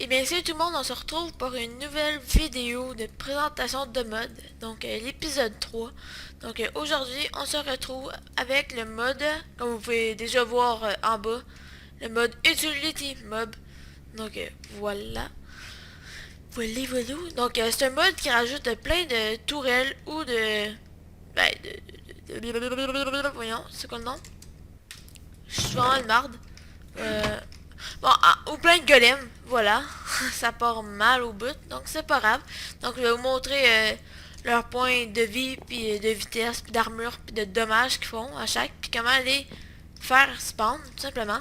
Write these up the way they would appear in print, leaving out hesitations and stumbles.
bien salut tout le monde, on se retrouve pour une nouvelle vidéo de présentation de mode, donc l'épisode 3. Donc aujourd'hui on se retrouve avec le mode, comme vous pouvez déjà voir en bas, le mode Utility Mob. Donc voilà. Voilà. Donc c'est un mode qui rajoute plein de tourelles ou de... Ben, voyons, c'est quoi le nom? Je suis vraiment une marde. Euh, Bon, ou plein de golems, voilà. Ça part mal au bout, donc c'est pas grave. Donc je vais vous montrer leurs points de vie, puis de vitesse, puis d'armure, puis de dommages qu'ils font à chaque, puis comment les faire spawn, tout simplement.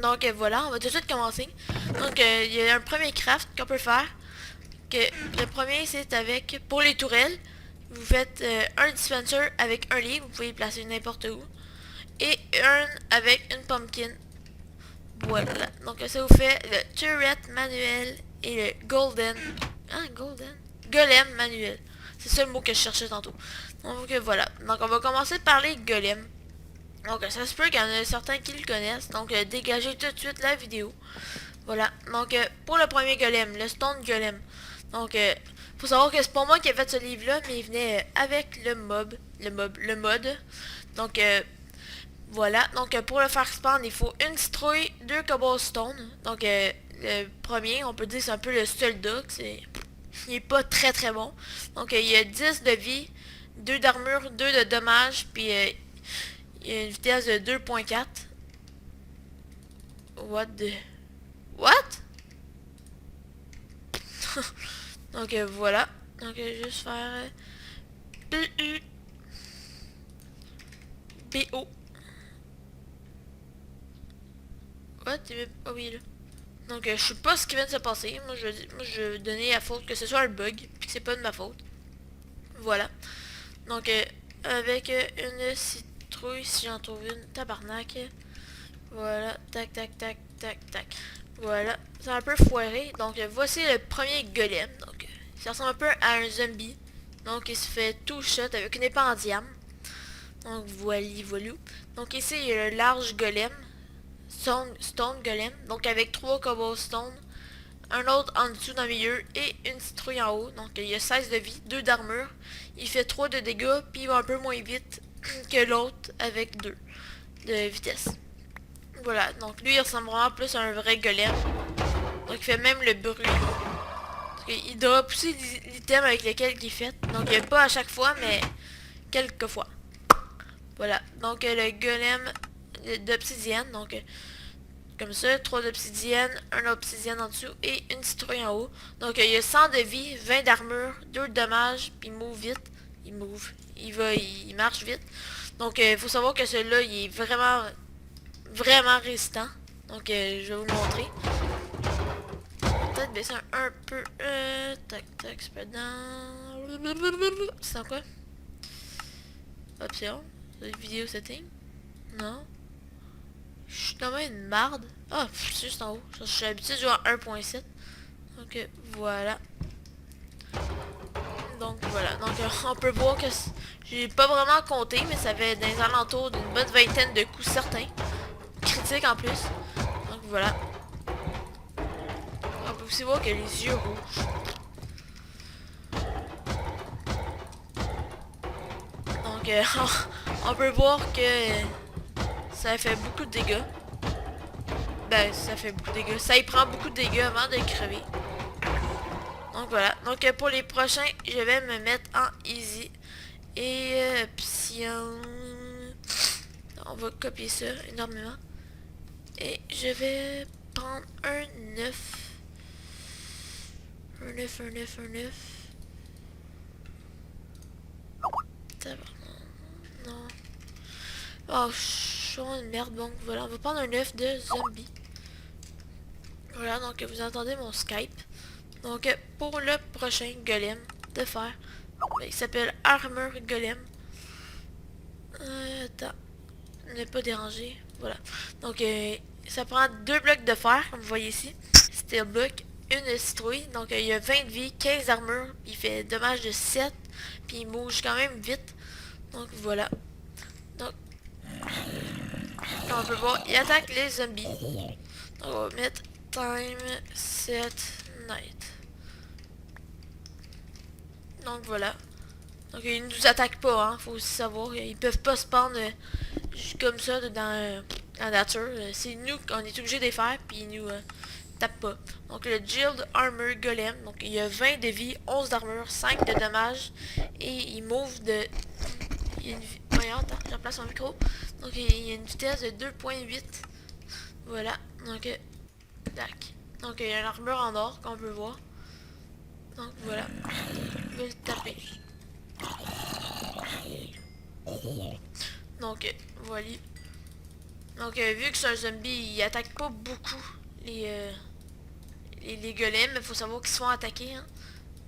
Donc voilà, on va tout de suite commencer. Donc il y a un premier craft qu'on peut faire. Que le premier c'est avec, pour les tourelles, vous faites un dispenser avec un lit, vous pouvez le placer n'importe où. Et un avec une pumpkin. Voilà, donc ça vous fait le turret manuel et le golden. Ah, golden? Golem manuel. C'est ça le mot que je cherchais tantôt. Donc voilà, donc on va commencer par les golems. Donc ça se peut qu'il y en a certains qui le connaissent, donc dégagez tout de suite la vidéo. Voilà, donc pour le premier golem, le stone golem. Donc faut savoir que c'est pas moi qui ai fait ce livre là, mais il venait avec le mode. Donc voilà, donc pour le faire spawn, il faut une citrouille, deux cobblestone. Donc le premier, on peut dire c'est un peu le soldat, il est pas très bon. Donc il y a 10 de vie, 2 d'armure, 2 de dommage, puis il y a une vitesse de 2.4. What the... What? Donc voilà. Donc juste faire... B-O. What? Oh oui, là. Donc je sais pas ce qui vient de se passer. Moi je vais donner la faute que ce soit un bug, puis que c'est pas de ma faute. Voilà. Donc avec une citrouille, si j'en trouve une, tabarnak. Voilà, tac tac tac tac tac. Voilà, c'est un peu foiré. Donc voici le premier golem. Donc ça ressemble un peu à un zombie. Donc il se fait tout shot avec une épée en diamant. Donc voilà. Donc ici il y a le large golem. Stone golem. Donc avec 3 cobblestone, un autre en dessous dans le milieu et une citrouille en haut. Donc il y a 16 de vie, 2 d'armure. Il fait 3 de dégâts, puis il va un peu moins vite que l'autre avec 2 de vitesse. Voilà, donc lui il ressemble vraiment plus à un vrai golem. Donc il fait même le bruit. Il drop aussi l'item avec lequel il fait. Donc pas à chaque fois, mais quelques fois. Voilà, donc le golem d'obsidienne. Donc comme ça, 3 d'obsidienne, 1 obsidienne en dessous et une citrouille en haut. Donc il y a 100 de vie, 20 d'armure, 2 de dommage, puis il move vite. Il marche vite. Donc il faut savoir que celui-là, il est vraiment résistant. Donc je vais vous le montrer. Peut-être baisser un peu. Tac tac, c'est pas dans... C'est dans quoi? Option. Vidéo setting. Non. Je suis quand même une marde. Ah, c'est juste en haut. Je suis habitué de jouer à 1.7. Donc voilà. Donc voilà. Donc on peut voir que j'ai pas vraiment compté, mais ça fait dans les alentours d'une bonne vingtaine de coups certains. Critiques en plus. Donc voilà. On peut aussi voir que les yeux rouges. Donc on peut voir que ça fait beaucoup de dégâts. Ben ça fait beaucoup de dégâts. Ça y prend beaucoup de dégâts avant de crever. Donc voilà. Donc pour les prochains, je vais me mettre en easy. Et option... On va copier ça énormément. Et je vais prendre un 9. Un 9. Non. Oh, je suis une merde. Donc voilà, on va prendre un 9 de zombie. Voilà, donc vous entendez mon Skype. Donc pour le prochain golem de fer, il s'appelle Armor Golem. Attends, ne pas déranger. Voilà. Donc ça prend 2 blocs de fer, comme vous voyez ici. Steel block, une citrouille. Donc il y a 20 de vie, 15 d'armure. Il fait dommage de 7. Puis il bouge quand même vite. Donc voilà. Donc on peut voir, il attaque les zombies. Donc on va mettre time set night. Donc voilà. Donc ils nous attaquent pas, hein, faut aussi savoir. Ils peuvent pas se prendre comme ça dans la nature. C'est nous qu'on est obligé de les faire, puis ils nous tapent pas. Donc le Guild Armor Golem, donc il y a 20 de vie, 11 d'armure, 5 de dommages, et il move de... Il y a une... Voyons, attends, je replace mon micro. Donc il y a une vitesse de 2.8. Voilà, donc... tac. Donc il y a une armure en or qu'on peut voir. Donc voilà. Je vais le taper. Donc voilà. Donc vu que c'est un zombie, il attaque pas beaucoup les golems, mais il faut savoir qu'ils se font attaquer. Hein.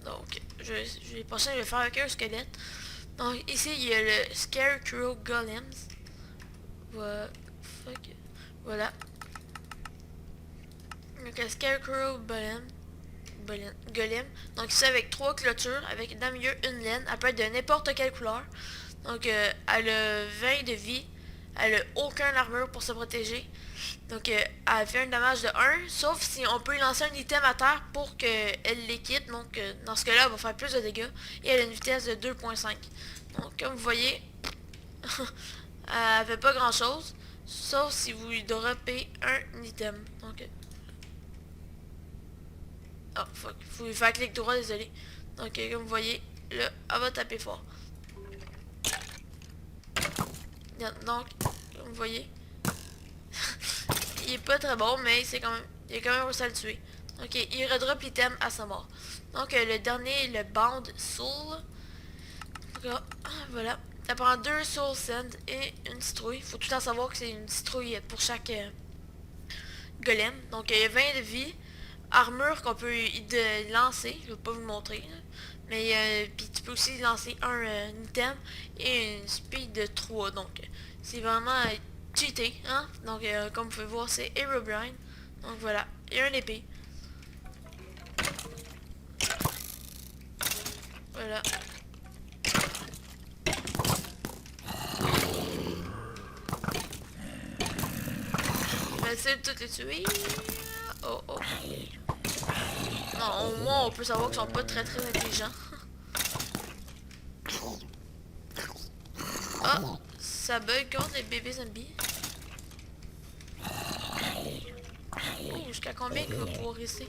Donc je vais passer, je vais faire avec un squelette. Donc ici il y a le Scarecrow Golems. Voilà. Fuck. Voilà. Donc le Scarecrow Golem. Donc c'est avec 3 clôtures, avec dans le milieu une laine. Elle peut être de n'importe quelle couleur. Donc elle a 20 de vie. Elle a aucune armure pour se protéger. Donc elle fait un dommage de 1. Sauf si on peut lancer un item à terre pour qu'elle les quitte. Donc dans ce cas-là, elle va faire plus de dégâts. Et elle a une vitesse de 2.5. Donc comme vous voyez, elle fait pas grand chose. Sauf si vous lui droppez un item. Donc oh fuck, faut lui faire clic droit, désolé. Donc comme vous voyez, là, elle va taper fort. Donc, comme vous voyez, il est pas très bon, mais c'est quand même, il est quand même réussi à le tuer. Donc il redrop l'item à sa mort. Donc le dernier, le Band Soul. Donc là, voilà. Ça prend 2 Soul Sand et une citrouille. Faut tout le temps savoir que c'est une citrouille pour chaque golem. Donc il y a 20 de vie. Armure qu'on peut lancer. Je vais pas vous le montrer. Là. Mais puis tu peux aussi lancer un item et une speed de 3. Donc c'est vraiment cheaté. Hein? Donc comme vous pouvez voir, c'est Herobrine. Donc voilà. Et un épée. Voilà. Je vais essayer de toutes les tuer. Oh oh. Non, au moins on peut savoir qu'ils sont pas très intelligents. Oh, ça bug contre les bébés zombies. Oh, jusqu'à combien il va pouvoir rester?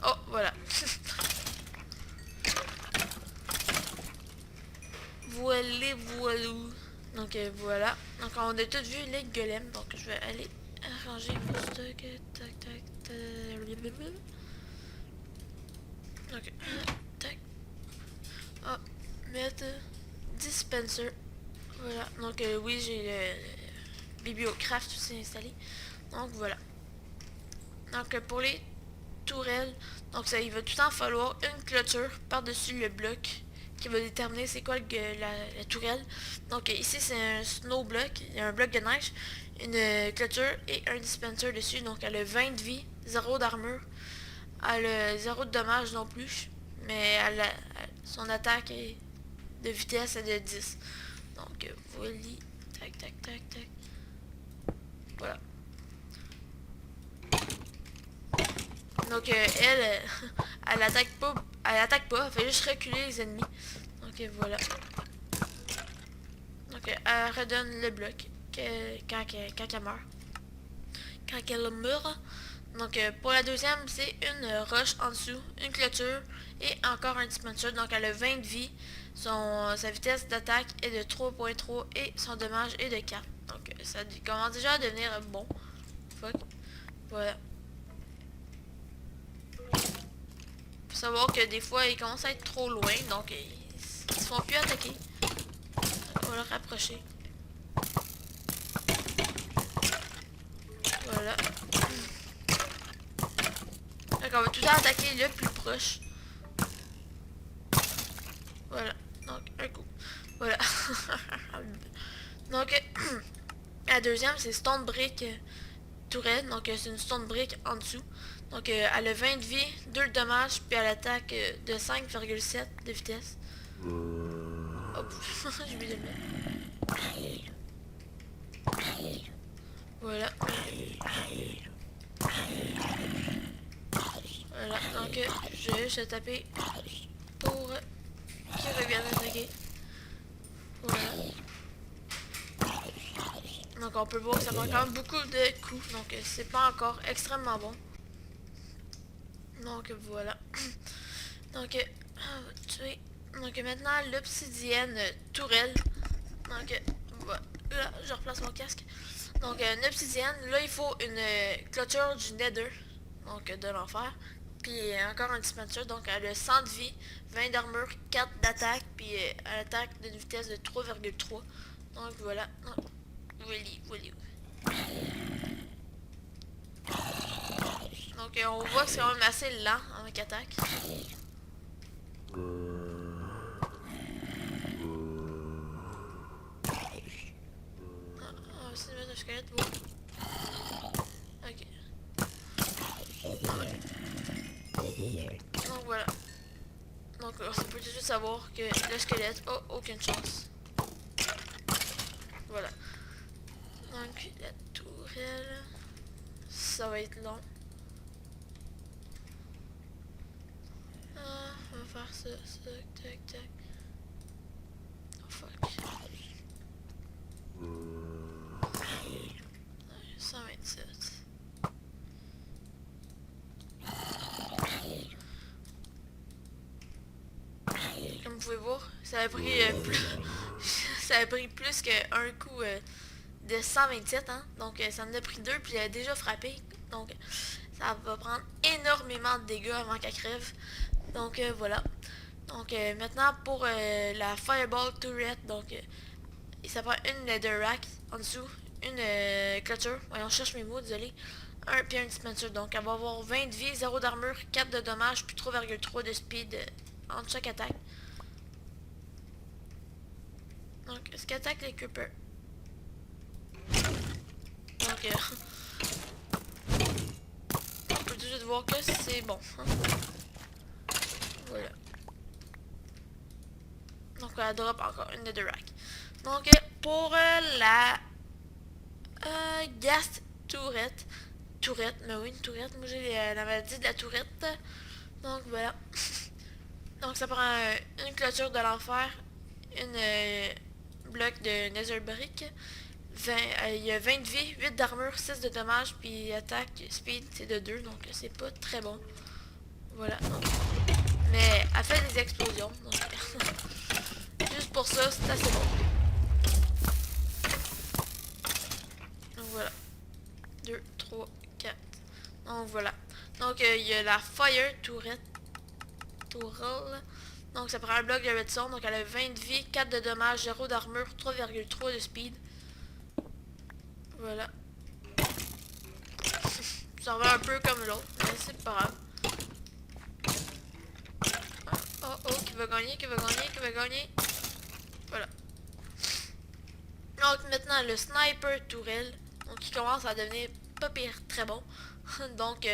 Oh, voilà. Voilà, voilà. Donc voilà. Donc on a tout vu les golems. Donc je vais aller arranger mon stock. Tac, tac, tac. Ok. Tac. Ah, mettre dispenser. Voilà. Donc oui, j'ai le bibliocraft aussi installé. Donc voilà. Donc pour les tourelles, donc ça il va tout le temps falloir une clôture par-dessus le bloc qui va déterminer c'est quoi la tourelle. Donc ici c'est un snow block, il y a un bloc de neige, une clôture et un dispenser dessus. Donc elle a 20 de vie, 0 d'armure, elle a 0 de dommage non plus, mais son attaque est de vitesse est de 10. Donc voilà, tac tac tac tac. Voilà. Donc elle attaque pas, elle fait juste reculer les ennemis. Donc voilà. Donc elle redonne le bloc quand elle meurt. Quand elle meurt. Donc pour la deuxième, c'est une roche en dessous, une clôture et encore un dispenser. Donc elle a 20 de vie. Sa vitesse d'attaque est de 3.3 et son dommage est de 4. Donc ça commence déjà à devenir bon. Fuck. Voilà. Faut savoir que des fois ils commencent à être trop loin, donc ils se font plus attaquer. On va le rapprocher. Voilà. Donc on va tout le temps attaquer le plus proche. Voilà. Donc un coup. Voilà. Donc la deuxième c'est Stone Brick Tourelle. Donc c'est une Stone Brick en dessous. Donc elle a 20 de vie, 2 de dommages, puis elle attaque de 5,7 de vitesse. Hop, j'ai oublié de le mettre. Voilà. Voilà, donc je vais juste taper pour qu'il revienne attaquer. Voilà. Donc on peut voir que ça prend quand même beaucoup de coups, donc c'est pas encore extrêmement bon. Donc voilà. Donc on va tuer. Donc maintenant l'obsidienne tourelle. Donc voilà, là, je replace mon casque. Donc une obsidienne, là il faut une clôture du nether, donc de l'enfer. Puis encore un dispenser, donc elle a 100 de vie, 20 d'armure, 4 d'attaque, puis elle attaque d'une vitesse de 3,3. Donc voilà. Willy. Donc on voit que c'est quand même assez lent en attaque. On va essayer de mettre un squelette. Bon. Ok. Donc voilà. Donc on peut tout de suite savoir que le squelette a aucune chance. Voilà. Donc la tourelle, ça va être long. On va faire ça, tac. Oh fuck. 127. Comme vous pouvez voir, ça a pris plus ça a pris plus qu'un coup de 127, hein. Donc ça en a pris deux, puis elle a déjà frappé. Donc ça va prendre énormément de dégâts avant qu'elle crève. Donc voilà. Donc maintenant pour la Fireball Turret, donc ça prend une Netherrack en dessous, une clôture, voyons, je cherche mes mots, désolé, puis un dispenser. Donc elle va avoir 20 de vie, 0 d'armure, 4 de dommage, puis 3,3 de speed entre chaque attaque. Donc est-ce qu'elle attaque les creepers? Donc on peut tout de suite voir que c'est bon, hein? Voilà. Donc elle drop encore une Netherrack. Donc pour la Ghast Tourette. Tourette, mais oui, une tourette. Moi j'ai la maladie de la tourette. Donc voilà. Donc ça prend une clôture de l'enfer, une bloc de nether brick. Il y a 20 de vie, 8 d'armure, 6 de dommage, puis attaque, speed c'est de 2, donc c'est pas très bon. Voilà. Donc. Mais elle fait des explosions. Donc juste pour ça, c'est assez bon. Donc voilà. 2, 3, 4. Donc voilà. Donc il y a la Fire Tourette. Donc ça prend un bloc de redstone. Donc elle a 20 de vie, 4 de dommage, 0 d'armure, 3,3 de speed. Voilà. Ça va un peu comme l'autre, mais c'est pas grave. Oh, qui va gagner. Voilà. Donc maintenant le Sniper Tourelle. Donc qui commence à devenir pas pire, très bon. Donc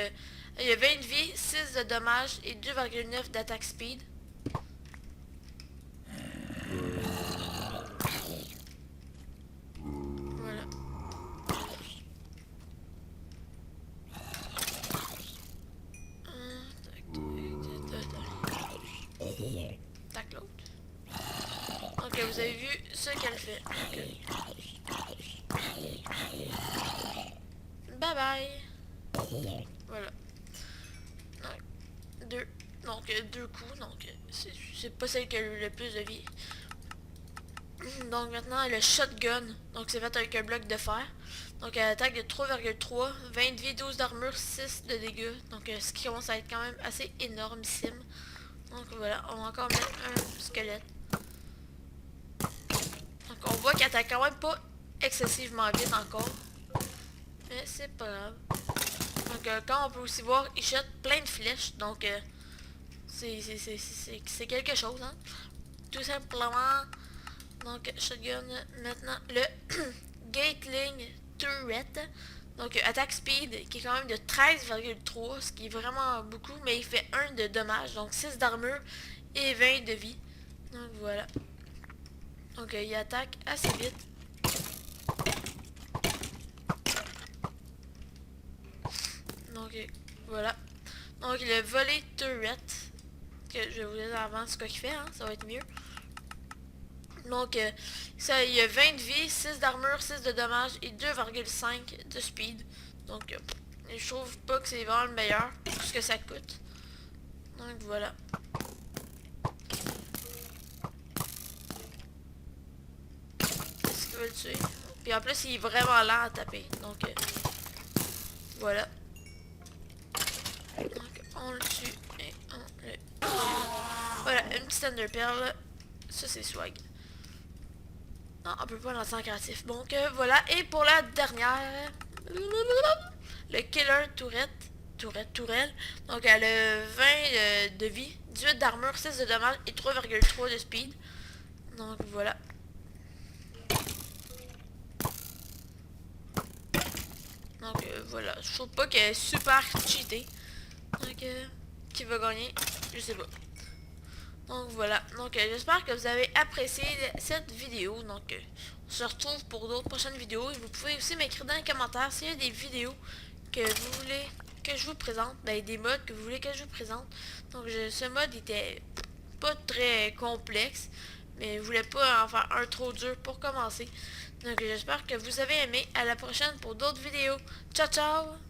il y a 20 de vie, 6 de dommage et 2,9 d'attaque speed. Voilà. Tac l'autre. Ok, vous avez vu ce qu'elle fait. Okay. Bye bye. Voilà. Donc deux coups, donc c'est pas celle qui a eu le plus de vie. Donc maintenant le shotgun, donc c'est fait avec un bloc de fer. Donc elle attaque de 3,3, 20 de vie, 12 d'armure, 6 de dégâts. Donc ce qui commence à être quand même assez énormissime. Donc voilà, on va encore mettre un squelette. Donc on voit qu'elle attaque quand même pas excessivement vite encore. Mais c'est pas grave. Donc quand on peut aussi voir, il jette plein de flèches. Donc c'est quelque chose, hein. Tout simplement. Donc shotgun, maintenant le Gatling Turret. Donc attaque speed qui est quand même de 13,3, ce qui est vraiment beaucoup, mais il fait 1 de dommage, donc 6 d'armure et 20 de vie. Donc voilà. Donc il attaque assez vite. Donc voilà. Donc le volet turret, que je vais vous dire avant ce qu'il fait, hein, ça va être mieux. Donc ça, il y a 20 de vie, 6 d'armure, 6 de dommages et 2,5 de speed. Donc je trouve pas que c'est vraiment le meilleur pour ce que ça coûte. Donc voilà. Est-ce qu'il va le tuer? Puis en plus il est vraiment lent à taper. Donc voilà. Donc on le tue et on le tue. Voilà, une petite Ender Pearl. Ça c'est swag. Non, on peut pas lancer en créatif. Donc voilà, et pour la dernière, le Killer Tourelle. Donc elle a 20 de vie, 18 d'armure, 6 de dommage et 3,3 de speed. Donc voilà. Donc voilà, je trouve pas qu'elle est super cheatée. Donc qui va gagner, je sais pas. Donc voilà, donc j'espère que vous avez apprécié cette vidéo. Donc on se retrouve pour d'autres prochaines vidéos. Et vous pouvez aussi m'écrire dans les commentaires s'il y a des vidéos que vous voulez que je vous présente. Ben, des modes que vous voulez que je vous présente. Donc ce mode était pas très complexe, mais je voulais pas en faire un trop dur pour commencer. Donc j'espère que vous avez aimé. À la prochaine pour d'autres vidéos. Ciao ciao!